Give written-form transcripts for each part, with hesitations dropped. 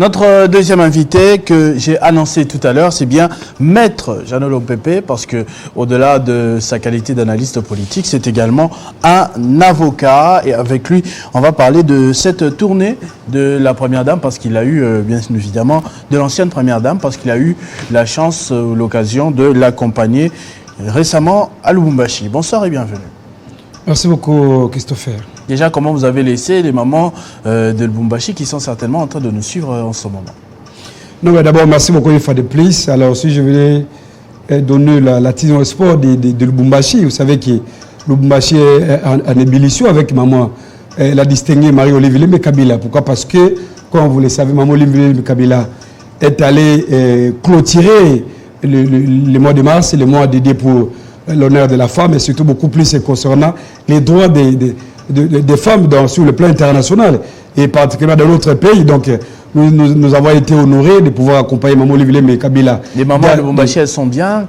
Notre deuxième invité que j'ai annoncé tout à l'heure, c'est bien Maître Jeannot Lompépé, parce que au-delà de sa qualité d'analyste politique, c'est également un avocat. Et avec lui, on va parler de cette tournée de la Première Dame, parce qu'il a eu, bien évidemment, de l'ancienne Première Dame, parce qu'il a eu la chance ou l'occasion de l'accompagner récemment à Lubumbashi. Bonsoir et bienvenue. Merci beaucoup, Christopher. Déjà, comment vous avez laissé les mamans de Lubumbashi qui sont certainement en train de nous suivre en ce moment? Non, mais d'abord, merci beaucoup une fois de plus. Alors, si je voulais donner la team au sport de Lubumbashi, vous savez que Lubumbashi est en ébullition avec maman, la distinguée Marie-Olivier Kabila. Pourquoi? Parce que, comme vous le savez, maman Olivier Kabila est allée clôturer le mois de mars, le mois dédié pour l'honneur de la femme, et surtout beaucoup plus concernant les droits des femmes sur le plan international et particulièrement dans notre pays. Donc nous avons été honorés de pouvoir accompagner Maman Olivier Kabila. Les mamans de Lubumbashi, elles sont bien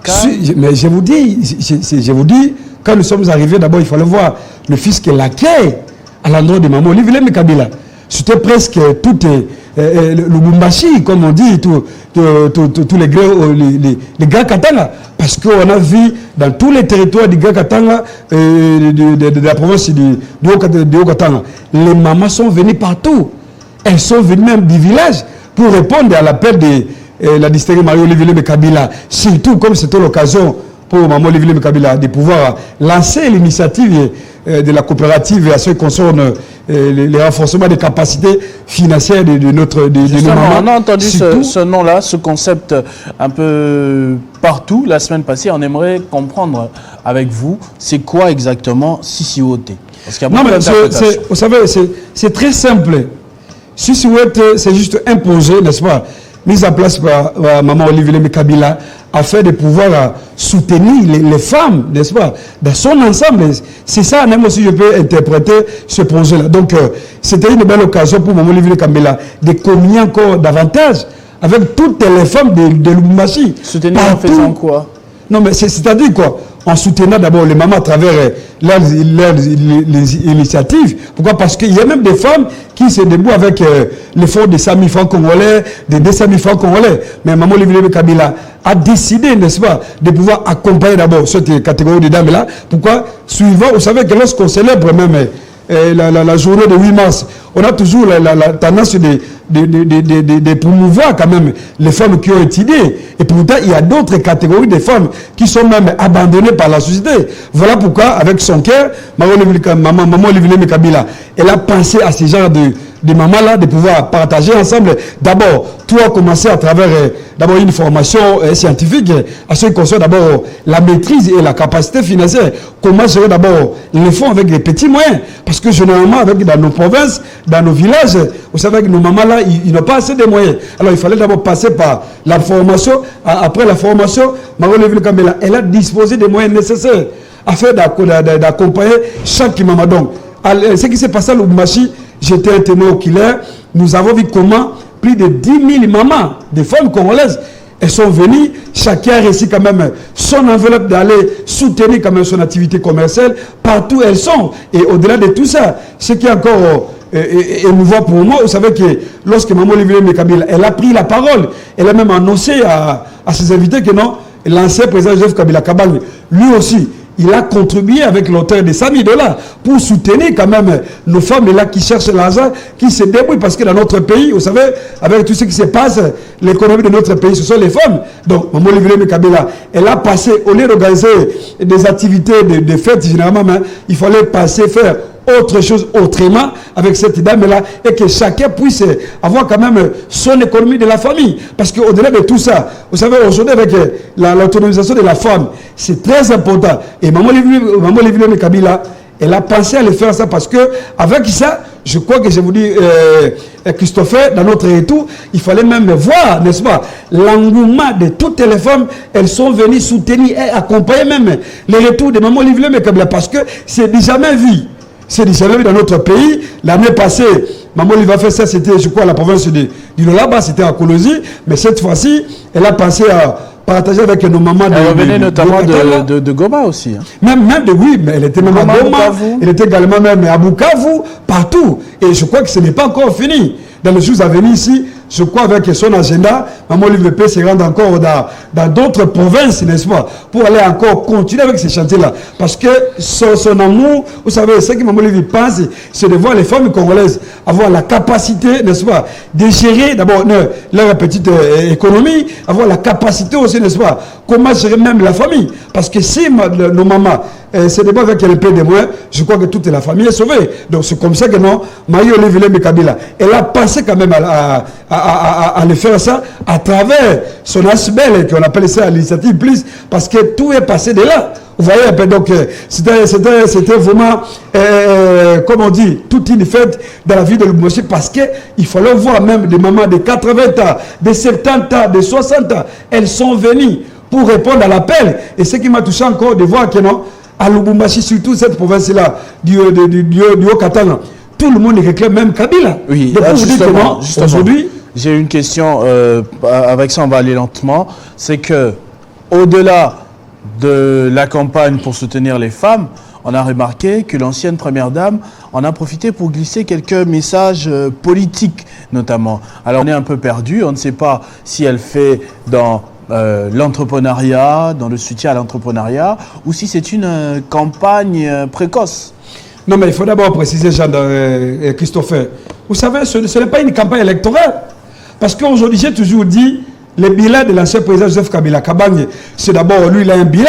mais je vous dis, quand nous sommes arrivés, d'abord il fallait voir le fils qui l'accueille à l'endroit de Maman Olivier Kabila. C'était presque tout Lubumbashi, comme on dit, tous les grands Katanga. Parce qu'on a vu dans tous les territoires du Grand Katanga, de la province du Haut-Katanga, les mamans sont venues partout. Elles sont venues même du village pour répondre à l'appel de la distinguée Marie-Olivier Kabila. Surtout comme c'était l'occasion pour Maman Olivier Kabila de pouvoir lancer l'initiative de la coopérative à ce qui concerne les renforcements des capacités financières de nos mamans. On a entendu ce nom-là, ce concept un peu partout la semaine passée. On aimerait comprendre avec vous, c'est quoi exactement Sisiwote? Parce qu'il y a beaucoup d'interprétations. Vous savez, c'est très simple. Sisiwote, c'est juste imposé, n'est-ce pas, mise en place par Maman Olivier Kabila, afin de pouvoir soutenir les femmes, n'est-ce pas, dans son ensemble. C'est ça, même aussi, je peux interpréter ce projet-là. Donc, c'était une belle occasion pour Maman Olivier Kabila de communier encore davantage avec toutes les femmes de Lubumbashi. Soutenir en faisant quoi? Non, mais c'est-à-dire quoi? En soutenant d'abord les mamans à travers les initiatives. Pourquoi? Parce qu'il y a même des femmes qui se débrouillent avec les fonds de 100 000 francs congolais, de 200 000 francs congolais. Mais Maman Olivier Kabila a décidé, n'est-ce pas, de pouvoir accompagner d'abord cette catégorie de dames-là. Pourquoi? Suivant, vous savez que lorsqu'on célèbre même la journée de 8 mars, on a toujours la tendance de promouvoir quand même les femmes qui ont étudié. Et pourtant, il y a d'autres catégories de femmes qui sont même abandonnées par la société. Voilà pourquoi, avec son cœur, Maman Olivier Kabila, elle a pensé à ce genre de mamans-là, de pouvoir partager ensemble. D'abord, tout a commencé à travers d'abord une formation scientifique, à ce qui concerne d'abord la maîtrise et la capacité financière. Comment gérer d'abord les fonds avec des petits moyens? Parce que généralement, dans nos provinces, dans nos villages, vous savez que nos mamans-là, ils n'ont pas assez de moyens. Alors, il fallait d'abord passer par la formation. Après la formation, Maman Olivier Kabila, elle a disposé des moyens nécessaires afin d'accompagner chaque maman. Donc, ce qui s'est passé à Lubumbashi, j'étais un témoin oculaire. Nous avons vu comment plus de 10 000 mamans, des femmes congolaises, elles sont venues. Chacun a réussi quand même son enveloppe d'aller soutenir quand même son activité commerciale partout où elles sont. Et au-delà de tout ça, ce qui est encore émouvant pour moi, vous savez que lorsque Maman Olivier Kabila, elle a pris la parole, elle a même annoncé à ses invités que non, l'ancien président Joseph Kabila Kabange, lui aussi, il a contribué avec l'auteur de 100 000 $ pour soutenir quand même nos femmes là qui cherchent l'argent, qui se débrouillent, parce que dans notre pays, vous savez, avec tout ce qui se passe, l'économie de notre pays, ce sont les femmes. Donc, Maman Olivier Kabila, elle a passé, au lieu d'organiser des activités de fêtes, généralement, il fallait passer, faire autre chose autrement avec cette dame-là, et que chacun puisse avoir quand même son économie de la famille. Parce qu'au-delà de tout ça, vous savez, aujourd'hui, avec l'autonomisation de la femme, c'est très important. Et Maman Olivier Kabila, elle a pensé à le faire ça parce que, avec ça, je crois que je vous dis, Christopher, dans notre retour, il fallait même voir, n'est-ce pas, l'engouement de toutes les femmes. Elles sont venues soutenir et accompagner même le retour de Maman Olivier Kabila, parce que c'est déjà jamais vu. C'est déjà vu dans notre pays. L'année passée, Maman Olivier a fait ça, c'était, je crois, la province du Lolaba, c'était à Kolosi. Mais cette fois-ci, elle a pensé à partager avec nos mamans. Elle revenait notamment de Goma aussi. Hein. Même oui, mais elle était même à Goma, elle était également même à Bukavu, partout. Et je crois que ce n'est pas encore fini. Dans les jours à venir ici, je crois avec son agenda, Maman Olivier peut se rendre encore dans d'autres provinces, n'est-ce pas, pour aller encore continuer avec ces chantiers-là. Parce que son amour, vous savez, ce que Maman Olivier pense, c'est de voir les femmes congolaises avoir la capacité, n'est-ce pas, de gérer d'abord leur petite économie, avoir la capacité aussi, n'est-ce pas, comment gérer même la famille. Parce que si nos mamans, c'est d'abord avec le peu de moins, je crois que toute la famille est sauvée. Donc c'est comme ça que non, Marie-Olivier Kabila, elle a pensé quand même à le faire ça à travers son ASBEL, qu'on appelle ça l'initiative plus, parce que tout est passé de là. Vous voyez, donc c'était vraiment, comme on dit, toute une fête dans la vie de Lubumbashi, parce qu'il fallait voir même des mamans de 80 ans, de 70 ans, de 60 ans, elles sont venues pour répondre à l'appel. Et ce qui m'a touché encore de voir que non, à Lubumbashi, surtout cette province-là, du Haut-Katanga, tout le monde réclame même Kabila. Oui, donc vous dites que non, aujourd'hui... J'ai une question, avec ça on va aller lentement, c'est que au-delà de la campagne pour soutenir les femmes, on a remarqué que l'ancienne première dame en a profité pour glisser quelques messages politiques notamment. Alors on est un peu perdu, on ne sait pas si elle fait dans l'entrepreneuriat, dans le soutien à l'entrepreneuriat, ou si c'est une campagne précoce. Non, mais il faut d'abord préciser, Jean Christopher, vous savez, ce n'est pas une campagne électorale. Parce qu'aujourd'hui, j'ai toujours dit, le bilan de l'ancien président Joseph Kabila Kabange, c'est d'abord, lui, il a un bilan.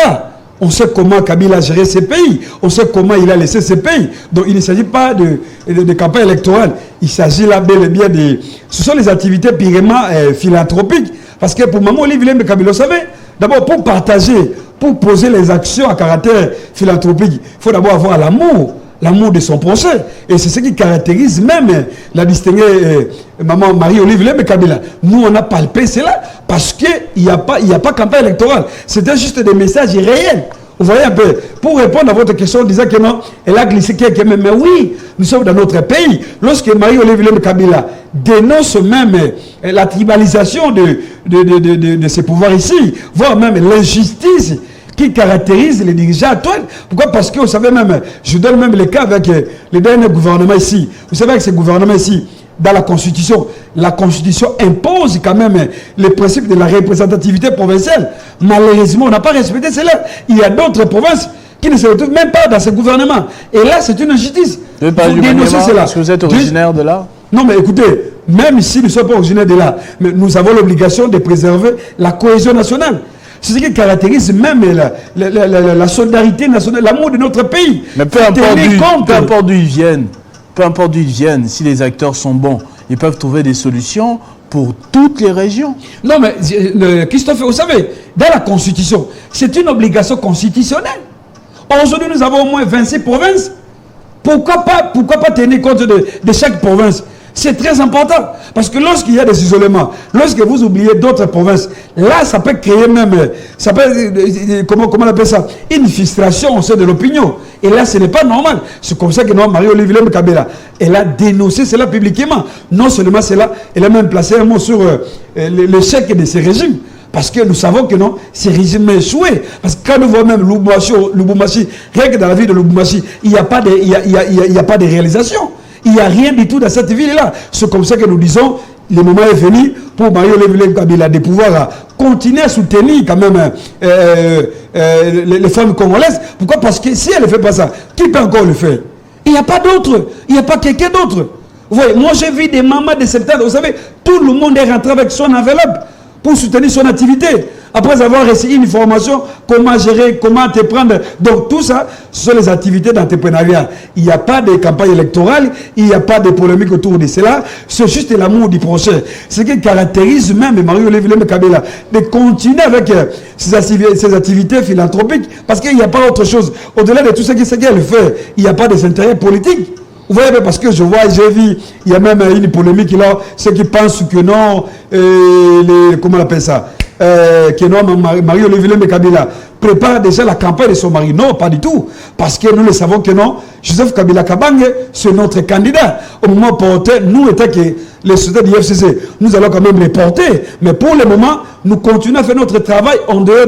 On sait comment Kabila a géré ses pays. On sait comment il a laissé ses pays. Donc, il ne s'agit pas de campagne électorale. Il s'agit là, bel et bien de... Ce sont les activités purement philanthropiques. Parce que pour Maman Olivier Kabila, vous savez, d'abord, pour partager, pour poser les actions à caractère philanthropique, il faut d'abord avoir l'amour de son prochain. Et c'est ce qui caractérise même la distinguée Maman Marie-Olivier Kabila. Nous, on a palpé cela parce qu'il n'y a pas campagne électorale. C'était juste des messages réels. Vous voyez un peu, pour répondre à votre question, disant que non, elle a glissé quelqu'un, mais oui, nous sommes dans notre pays. Lorsque Marie-Olivier Kabila dénonce même la tribalisation de ces pouvoirs ici, voire même l'injustice qui caractérise les dirigeants actuels. Pourquoi? Parce que vous savez même, je donne même le cas avec les derniers gouvernements ici. Vous savez, avec ces gouvernements ici, dans la Constitution impose quand même les principes de la représentativité provinciale. Malheureusement, on n'a pas respecté cela. Il y a d'autres provinces qui ne se retrouvent même pas dans ce gouvernement. Et là, c'est une injustice. Vous pouvez parler du Maniema, est-ce que vous êtes originaire de là? Non, mais écoutez, même si nous ne sommes pas originaires de là, mais nous avons l'obligation de préserver la cohésion nationale. C'est ce qui caractérise même la solidarité nationale, l'amour de notre pays. Mais peu importe d'où ils viennent, si les acteurs sont bons, ils peuvent trouver des solutions pour toutes les régions. Non, mais Christophe, vous savez, dans la Constitution, c'est une obligation constitutionnelle. Aujourd'hui, nous avons au moins 26 provinces. Pourquoi pas tenir compte de chaque province? C'est très important. Parce que lorsqu'il y a des isolements, lorsque vous oubliez d'autres provinces, là, ça peut créer même, ça peut, comment on appelle ça, une frustration au sein de l'opinion. Et là, ce n'est pas normal. C'est comme ça que Marie-Olivier Kabila, elle a dénoncé cela publiquement. Non seulement cela, elle a même placé un mot sur l'échec de ces régimes. Parce que nous savons que non, ces régimes ont échoué. Parce que quand nous voyons même Lubumbashi, rien que dans la ville de Lubumbashi, il n'y a pas de réalisation. Il n'y a rien du tout dans cette ville-là. C'est comme ça que nous disons, le moment est venu pour Marie-Olivier Kabila de pouvoir continuer à soutenir quand même les femmes congolaises. Pourquoi? Parce que si elle ne fait pas ça, qui peut encore le faire? Il n'y a pas d'autre. Il n'y a pas quelqu'un d'autre. Vous voyez, moi j'ai vu des mamans de 70 ans. Vous savez, tout le monde est rentré avec son enveloppe pour soutenir son activité. Après avoir reçu une formation, comment gérer, comment te prendre. Donc tout ça, ce sont les activités d'entrepreneuriat. Il n'y a pas de campagne électorale, il n'y a pas de polémique autour de cela. C'est juste l'amour du prochain. Ce qui caractérise même Marie-Olivier Kabila de continuer avec ses activités philanthropiques, parce qu'il n'y a pas autre chose. Au-delà de tout ce qu'elle fait, il n'y a pas des intérêts politiques. Vous voyez, parce que je vois, j'ai vu, il y a même une polémique là, ceux qui pensent que non, comment on appelle ça, que non, Marie-Olivier Kabila prépare déjà la campagne de son mari. Non, pas du tout. Parce que nous le savons que non, Joseph Kabila Kabange, c'est notre candidat. Au moment porté, nous étant que les soldats du FCC, nous allons quand même les porter. Mais pour le moment, nous continuons à faire notre travail en dehors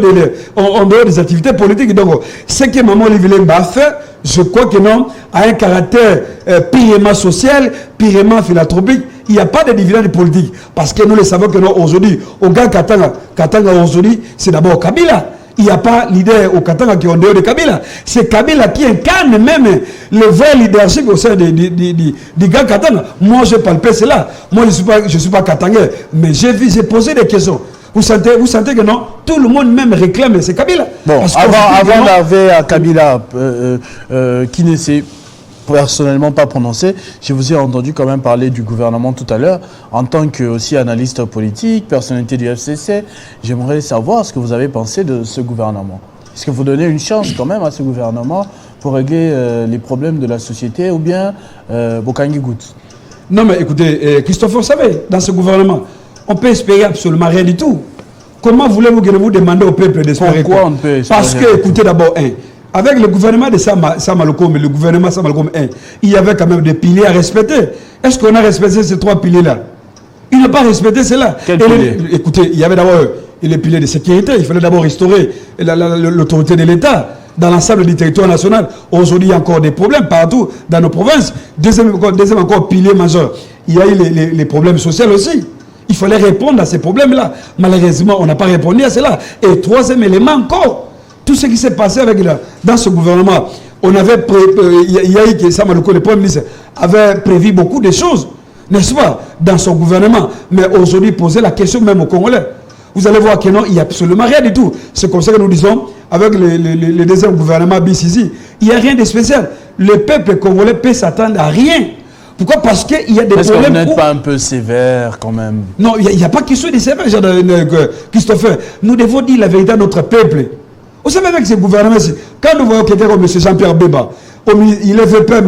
des activités politiques. Donc, ce que Maman Olivier a fait, je crois que non, a un caractère purement social, purement philanthropique, il n'y a pas de dividende politique. Parce que nous le savons que aujourd'hui, au gars Katanga aujourd'hui, c'est d'abord Kabila. Il n'y a pas leader au Katanga qui est en dehors de Kabila. C'est Kabila qui incarne même le vrai leadership au sein du gars Katanga. Moi, je palpé cela. Moi, je suis pas Katangais. Mais j'ai posé des questions. Vous sentez que non, tout le monde même réclame, c'est Kabila. Bon, avant d'arriver à Kabila, qui ne s'est personnellement pas prononcé, je vous ai entendu quand même parler du gouvernement tout à l'heure. En tant que aussi analyste politique, personnalité du FCC, j'aimerais savoir ce que vous avez pensé de ce gouvernement. Est-ce que vous donnez une chance quand même à ce gouvernement pour régler les problèmes de la société ou bien Bokangi Gout? Non mais écoutez, Christophe, vous savez, dans ce gouvernement, on peut espérer absolument rien du tout. Comment voulez-vous que vous demandez au peuple d'espérer? Pourquoi on ne peut espérer? Parce que, écoutez d'abord, avec le gouvernement de Samalokome, le gouvernement Samalokome 1, il y avait quand même des piliers à respecter. Est-ce qu'on a respecté ces 3 piliers-là? Il n'a pas respecté cela. Écoutez, il y avait d'abord les piliers de sécurité. Il fallait d'abord restaurer l'autorité de l'État dans l'ensemble du territoire national. Aujourd'hui, il y a encore des problèmes partout dans nos provinces. Deuxième encore pilier majeur, il y a eu les problèmes sociaux aussi. Il fallait répondre à ces problèmes-là. Malheureusement, on n'a pas répondu à cela. Et troisième élément encore, tout ce qui s'est passé dans ce gouvernement, on avait il y a eu que Samaloko, le Premier ministre, avait prévu beaucoup de choses, n'est-ce pas, dans son gouvernement. Mais aujourd'hui, poser la question même aux Congolais. Vous allez voir que non, il n'y a absolument rien du tout. C'est comme ça que nous disons, avec le deuxième gouvernement BCC, il n'y a rien de spécial. Le peuple congolais peut s'attendre à rien. Pourquoi? Parce qu'il y a des problèmes. Est-ce que vous n'êtes pas un peu sévère quand même? Non, il n'y a pas question de sévère, Christopher. Nous devons dire la vérité à notre peuple. Vous savez, avec ce gouvernement, quand nous voyons quelqu'un comme M. Jean-Pierre Bemba, il est fait peur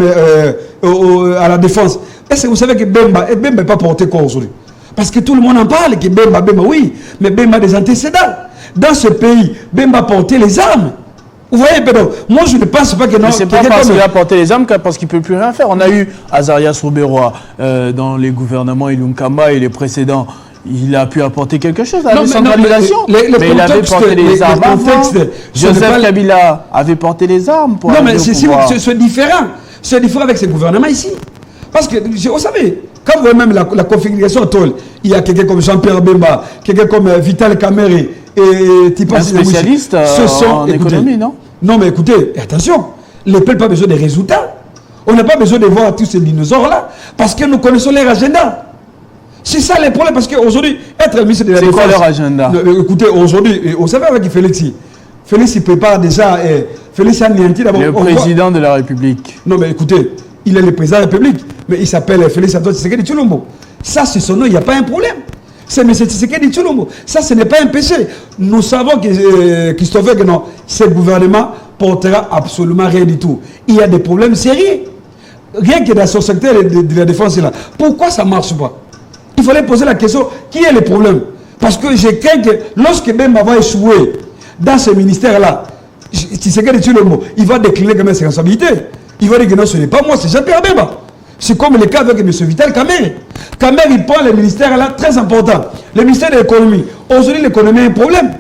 à la défense. Est-ce que vous savez que Bemba n'est pas porté quoi aujourd'hui? Parce que tout le monde en parle, que Bemba, oui, mais Bemba a des antécédents. Dans ce pays, Bemba portait les armes. Vous voyez, moi je ne pense pas que non. C'est pas parce qu'il a porté les armes, parce qu'il ne peut plus rien faire. On a eu Azarias Rouberois dans les gouvernements Ilunkamba et les précédents. Il a pu apporter quelque chose à la décentralisation. Mais il avait porté les armes avant. Joseph Kabila avait porté les armes pour. Non, mais c'est différent. C'est différent avec ce gouvernement ici. Parce que, vous savez, quand vous voyez même la configuration actuelle, il y a quelqu'un comme Jean-Pierre Bemba, quelqu'un comme Vital Kamerhe et un spécialiste en économie, non? Non, mais écoutez, attention, le peuple n'a pas besoin des résultats. On n'a pas besoin de voir tous ces dinosaures-là, parce que nous connaissons leur agenda. C'est ça le problème, parce qu'aujourd'hui, être ministre de la Défense... C'est quoi leur agenda? Écoutez, aujourd'hui, vous savez avec Félix, il prépare déjà... Félix a nianti d'abord... Le président de la République. Non, mais écoutez, il est le président de la République, mais il s'appelle Félix Antoine Tshisekedi Tshilombo. Ça, c'est son nom, il n'y a pas un problème. C'est M. Tshisekedi Tshilombo. Ça, ce n'est pas un péché. Nous savons que, Christophe, que non, ce gouvernement portera absolument rien du tout. Il y a des problèmes sérieux. Rien que dans son secteur de la défense, là. Pourquoi ça ne marche pas? Il fallait poser la question, qui est le problème? Parce que je crains que lorsque Bemba va échouer dans ce ministère-là, Tshisekedi Tshilombo, il va décliner quand même ses responsabilités. Il va dire que non, ce n'est pas moi, c'est Jean-Pierre Bemba. C'est comme le cas avec M. Vital Kamerhe. Kamerhe, il prend le ministère là très important. Le ministère de l'économie. Aujourd'hui, l'économie a un problème.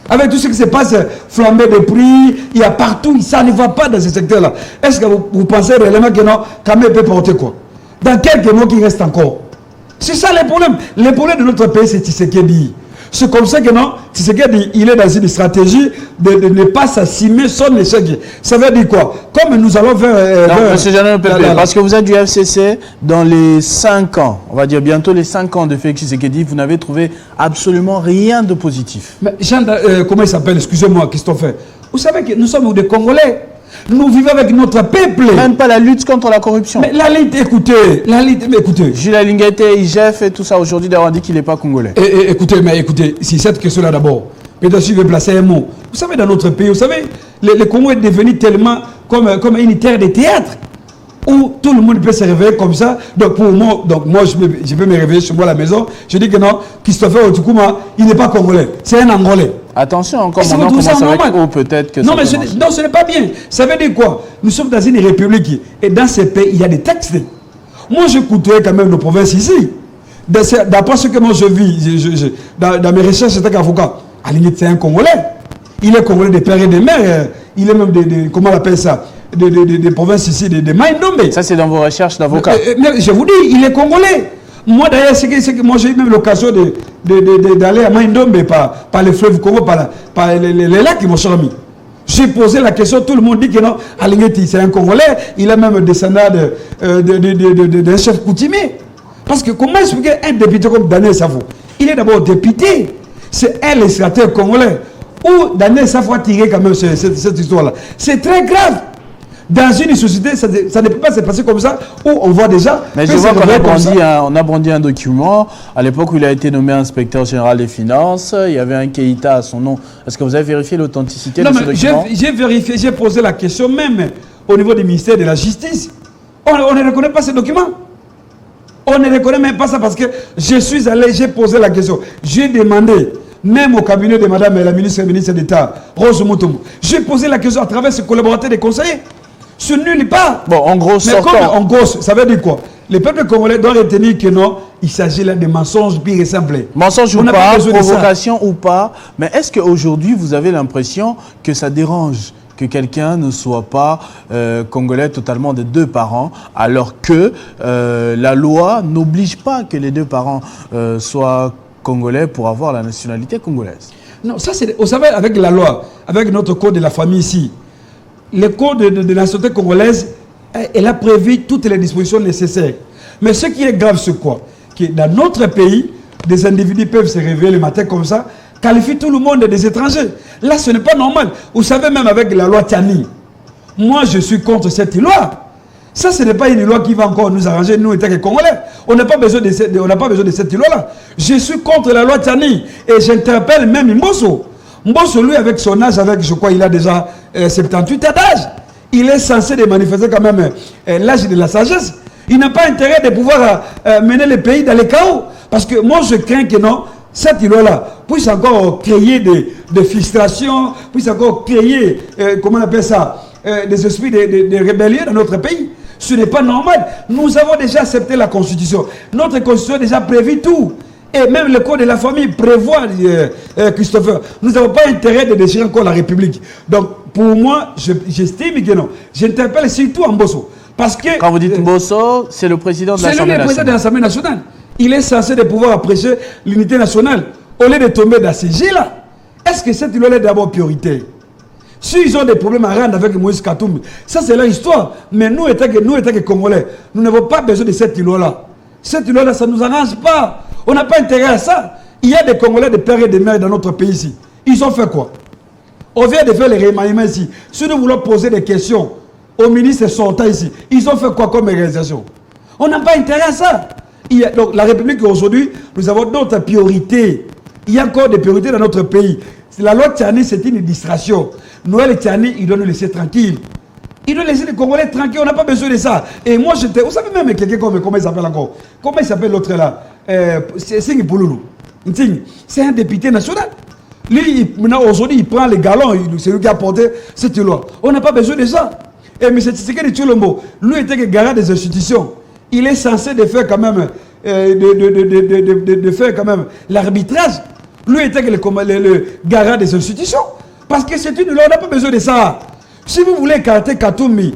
Avec tout ce qui se passe, flambée de prix, il y a partout, ça ne va pas dans ce secteur-là. Est-ce que vous pensez réellement que non, Kamerhe peut porter quoi? Dans quelques mois qui restent encore. C'est ça le problème. Le problème de notre pays, c'est Tshisekedi. C'est comme ça que non, Tshisekedi, il est dans une stratégie de ne pas s'assumer son échec. Ça veut dire quoi? Comme nous allons faire... non, M. Jean-Noël Pépé, parce que vous êtes du FCC, dans les 5 ans, on va dire bientôt les 5 ans de Félix Tshisekedi, vous n'avez trouvé absolument rien de positif. Mais Jean, comment il s'appelle? Excusez-moi, Christophe. Vous savez que nous sommes des Congolais. Nous vivons avec notre peuple. Même pas la lutte contre la corruption. Mais la lutte, écoutez, Jules Alingete, IGF et tout ça, aujourd'hui, d'avoir dit qu'il n'est pas congolais. Écoutez, si cette question-là d'abord, peut-être si je vais placer un mot. Vous savez, dans notre pays, vous savez, le Congo est devenu tellement comme une terre de théâtre, où tout le monde peut se réveiller comme ça. Donc, pour moi, je peux me réveiller chez moi à la maison. Je dis que non, Christopher Otukuma, il n'est pas congolais, c'est un Angolais. Attention, encore maintenant, on commence avec O, peut-être que non, mais ce n'est pas bien. Ça veut dire quoi? Nous sommes dans une république et dans ce pays, il y a des textes. Moi, je côtoie quand même nos provinces ici. D'après ce que moi je vis, dans mes recherches, c'est un avocat. Aligné, c'est un Congolais. Il est Congolais des pères et des mères. Il est même comment on appelle ça? Des provinces ici, de Maïndombe. Ça, c'est dans vos recherches d'avocat. Mais je vous dis, il est Congolais. Moi d'ailleurs, c'est que moi j'ai eu même l'occasion d'aller à Maïndombe par le fleuve Congo, par les lacs, mon cher ami. J'ai posé la question, tout le monde dit que non, Alingeti c'est un Congolais, il a même descendant d'un chef coutumier. Parce que comment expliquer un député comme Daniel Safo? Il est d'abord député, c'est un législateur congolais. Où Daniel Safo a tiré quand même cette histoire-là. C'est très grave. Dans une société, ça ne peut pas se passer comme ça, où on voit déjà... Mais je vois qu'on a brandi un document, à l'époque où il a été nommé inspecteur général des finances, il y avait un Keïta à son nom. Est-ce que vous avez vérifié l'authenticité de ce document? J'ai vérifié, j'ai posé la question même au niveau du ministère de la Justice. On ne reconnaît pas ce document. On ne reconnaît même pas ça parce que je suis allé, j'ai posé la question. J'ai demandé, même au cabinet de madame la ministre d'État, Rose Mutombo, j'ai posé la question à travers ses collaborateurs des conseillers. Ce nulle part. Bon, en gros, en gros, ça veut dire quoi? Les peuples congolais doivent retenir que non, il s'agit là de mensonges pires et simples. Mensonge ou pas, provocation ou pas, mais est-ce qu'aujourd'hui, vous avez l'impression que ça dérange que quelqu'un ne soit pas congolais totalement des deux parents, alors que la loi n'oblige pas que les deux parents soient congolais pour avoir la nationalité congolaise? Non, ça c'est... Vous savez, avec la loi, avec notre code de la famille ici, le code de la société congolaise, elle a prévu toutes les dispositions nécessaires. Mais ce qui est grave, c'est quoi? Que dans notre pays, des individus peuvent se réveiller le matin comme ça, qualifient tout le monde des étrangers. Là, ce n'est pas normal. Vous savez, même avec la loi Tiani, moi, je suis contre cette loi. Ça, ce n'est pas une loi qui va encore nous arranger, nous, étant que Congolais. On n'a pas besoin de cette loi-là. Je suis contre la loi Tiani. Et j'interpelle même Mbosso. Mbosso, lui, avec son âge, je crois, il a déjà 78 ans d'âge. Il est censé de manifester quand même l'âge de la sagesse. Il n'a pas intérêt de pouvoir mener le pays dans les chaos. Parce que moi, je crains que non, cette loi-là puisse encore créer des frustrations, puisse encore créer, comment on appelle ça, des esprits de rébellion dans notre pays. Ce n'est pas normal. Nous avons déjà accepté la Constitution. Notre Constitution a déjà prévu tout. Et même le code de la famille prévoit, Christopher, nous n'avons pas intérêt de déchirer encore la République. Donc, pour moi, j'estime que non. J'interpelle surtout en Mbosso. Parce que... Quand vous dites Mbosso, c'est le président de l'Assemblée nationale. C'est le président de l'Assemblée nationale. Il est censé de pouvoir apprécier l'unité nationale. Au lieu de tomber dans ces jets-là, est-ce que cette loi est d'abord prioritaire? S'ils ont des problèmes à rendre avec Moïse Katumbi, ça c'est leur histoire. Mais nous, étant que Congolais, nous n'avons pas besoin de cette loi-là. Cette loi-là, ça ne nous arrange pas. On n'a pas intérêt à ça. Il y a des Congolais, des pères et des mères dans notre pays ici. Ils ont fait quoi? On vient de faire les remaniements ici. Si nous voulons poser des questions aux ministres sortants ici, ils ont fait quoi comme réalisation? On n'a pas intérêt à ça. Donc la République aujourd'hui, nous avons d'autres priorités. Il y a encore des priorités dans notre pays. La loi Tiani, c'est une distraction. Noël Tiani, il doit nous laisser tranquilles. Il doit laisser les Congolais tranquilles, on n'a pas besoin de ça. Et moi, vous savez même quelqu'un comme, comment il s'appelle encore? Comment il s'appelle l'autre là? C'est Singh Pouloulou. C'est un député national. Lui, aujourd'hui, il prend les galons, c'est lui qui a porté cette loi. On n'a pas besoin de ça. Et M. Tshisekedi Tshilombo, lui était le garant des institutions. Il est censé de faire quand même, l'arbitrage. Lui était le garant des institutions. Parce que c'est une loi, on n'a pas besoin de ça. Si vous voulez écarter Katumbi,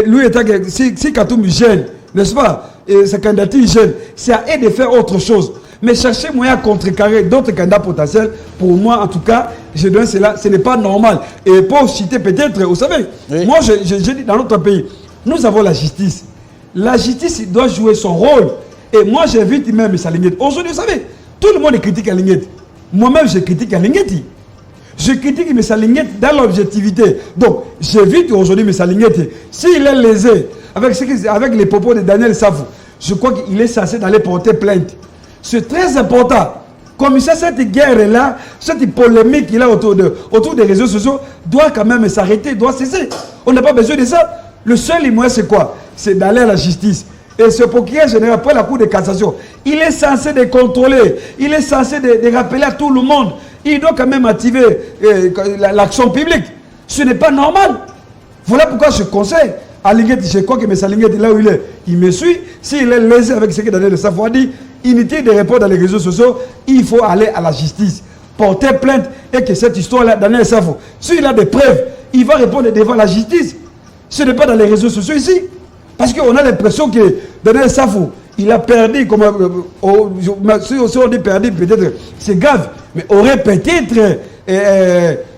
lui était si Katumbi gêne, n'est-ce pas, et sa candidature gêne, c'est à eux de faire autre chose. Mais chercher moyen à contrecarrer d'autres candidats potentiels, pour moi en tout cas, je donne cela, ce n'est pas normal. Et pour citer peut-être, vous savez, oui. Moi je dis dans notre pays, nous avons la justice. La justice doit jouer son rôle. Et moi j'invite même Salingeti. Aujourd'hui, vous savez, tout le monde critique Alingeti. Moi-même je critique Alingeti. Je critique M. Salingeti dans l'objectivité. Donc, j'évite aujourd'hui M. Salingeti. S'il est lésé avec les propos de Daniel Safo, je crois qu'il est censé d'aller porter plainte. C'est très important. Comme ça, cette guerre-là, cette polémique qu'il a autour des réseaux sociaux, doit quand même s'arrêter, doit cesser. On n'a pas besoin de ça. Le seul moyen, c'est quoi? C'est d'aller à la justice. Et ce procureur général, après la Cour de cassation, il est censé de contrôler, il est censé de rappeler à tout le monde. Il doit quand même activer l'action publique. Ce n'est pas normal. Voilà pourquoi je conseille à Lingeti, je crois que M. Lingeti, là où il est, il me suit. S'il est lésé avec ce que Daniel Safo a dit, inutile de répondre dans les réseaux sociaux, il faut aller à la justice, porter plainte et que cette histoire-là, Daniel Safo, s'il a des preuves, il va répondre devant la justice. Ce n'est pas dans les réseaux sociaux ici. Parce qu'on a l'impression que Daniel Safo, il a perdu, comme si on dit perdu, peut-être c'est grave, mais aurait peut-être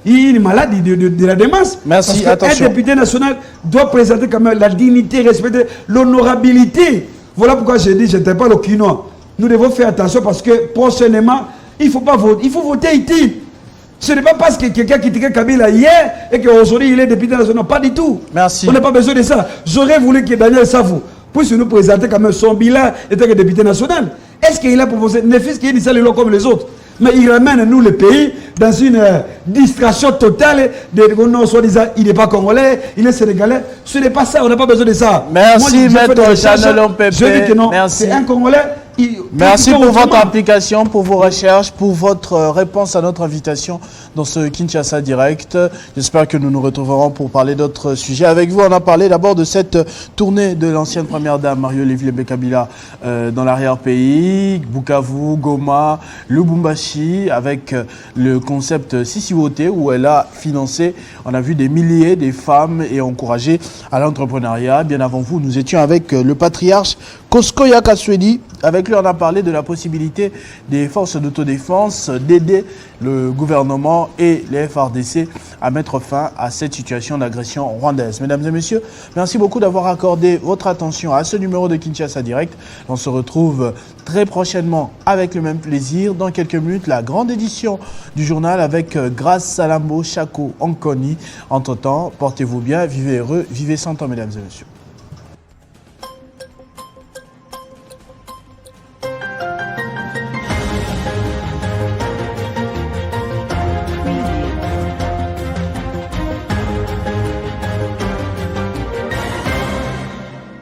une maladie de la démence. Merci, parce attention. Un député national doit présenter quand même la dignité, respecter l'honorabilité. Voilà pourquoi j'ai dit, je n'étais pas le quinoa. Nous devons faire attention parce que prochainement, il faut pas voter, il faut voter utile. Ce n'est pas parce que quelqu'un critiquait Kabila hier et qu'aujourd'hui il est député national. Pas du tout. Merci. On n'a pas besoin de ça. J'aurais voulu que Daniel Safou puisse nous présenter quand même son bilan étant que député national. Est-ce qu'il a proposé, ne fût-ce qu'il dit ça comme les autres, mais il ramène nous le pays dans une distraction totale de non, soi-disant il n'est pas congolais, il est sénégalais. Ce n'est pas ça, on n'a pas besoin de ça. Merci, Maître Janelon Pépé. Je dis que non, c'est un Congolais. Merci pour votre implication, pour vos recherches, pour votre réponse à notre invitation dans ce Kinshasa Direct. J'espère que nous nous retrouverons pour parler d'autres sujets. Avec vous, on a parlé d'abord de cette tournée de l'ancienne première dame Marie-Olivier Kabila dans l'arrière-pays, Bukavu, Goma, Lubumbashi, avec le concept Sisiwote où elle a financé, on a vu des milliers de femmes et encouragé à l'entrepreneuriat. Bien avant vous, nous étions avec le patriarche Koskoya Kaswedi. Avec lui, on a parlé de la possibilité des forces d'autodéfense d'aider le gouvernement et les FRDC à mettre fin à cette situation d'agression rwandaise. Mesdames et messieurs, merci beaucoup d'avoir accordé votre attention à ce numéro de Kinshasa Direct. On se retrouve très prochainement avec le même plaisir. Dans quelques minutes, la grande édition du journal avec Grace Salambo Chako Ankoni. Entre-temps, portez-vous bien, vivez heureux, vivez sans temps, mesdames et messieurs.